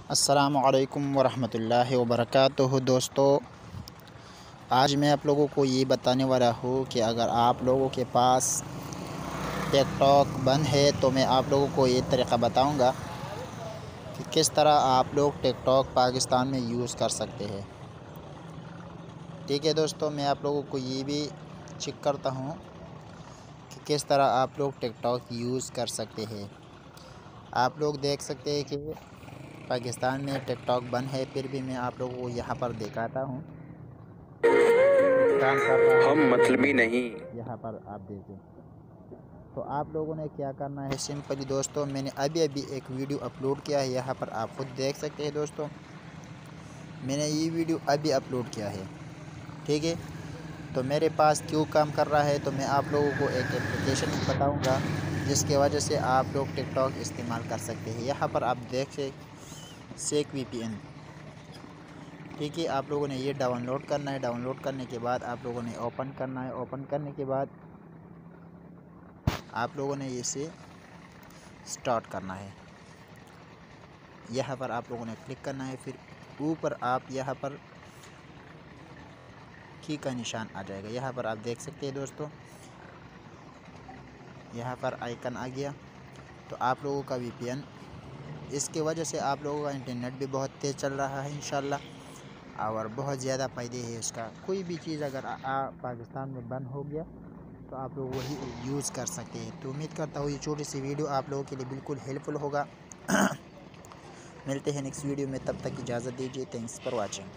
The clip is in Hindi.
अस्सलामुअलैकुम वरहमतुल्लाहि वबरकातुहू। दोस्तों, आज मैं आप लोगों को ये बताने वाला हूँ कि अगर आप लोगों के पास टिकटॉक बंद है तो मैं आप लोगों को ये तरीक़ा बताऊँगा कि किस तरह आप लोग टिकटॉक पाकिस्तान में यूज़ कर सकते हैं। ठीक है दोस्तों, मैं आप लोगों को ये भी चेक करता हूँ कि किस तरह आप लोग टिकटॉक यूज़ कर सकते हैं। आप लोग देख सकते हैं कि पाकिस्तान में टिकटॉक बंद है, फिर भी मैं आप लोगों को यहाँ पर दिखाता हूँ काम कर रहा है। हम मतलबी नहीं। यहाँ पर आप देखें तो आप लोगों ने क्या करना है। सिंपली दोस्तों, मैंने अभी एक वीडियो अपलोड किया है, यहाँ पर आप खुद देख सकते हैं। दोस्तों, मैंने ये वीडियो अभी अपलोड किया है। ठीक है, तो मेरे पास क्यों काम कर रहा है, तो मैं आप लोगों को एक एप्लीकेशन बताऊंगा जिसके वजह से आप लोग टिकटॉक इस्तेमाल कर सकते हैं। यहाँ पर आप देख सेक VPN। ठीक है, आप लोगों ने ये डाउनलोड करना है। डाउनलोड करने के बाद आप लोगों ने ओपन करना है। ओपन करने के बाद आप लोगों ने इसे स्टार्ट करना है। यहाँ पर आप लोगों ने क्लिक करना है। फिर ऊपर आप यहाँ पर की का निशान आ जाएगा। यहाँ पर आप देख सकते हैं दोस्तों, यहाँ पर आइकन आ गया। तो आप लोगों का VPN, इसके वजह से आप लोगों का इंटरनेट भी बहुत तेज़ चल रहा है इंशाल्लाह, और बहुत ज़्यादा फ़ायदे हैं इसका। कोई भी चीज़ अगर पाकिस्तान में बंद हो गया तो आप लोग वही यूज़ कर सकते हैं। तो उम्मीद करता हूँ ये छोटी सी वीडियो आप लोगों के लिए बिल्कुल हेल्पफुल होगा। मिलते हैं नेक्स्ट वीडियो में, तब तक इजाज़त दीजिए। Thanks for watching.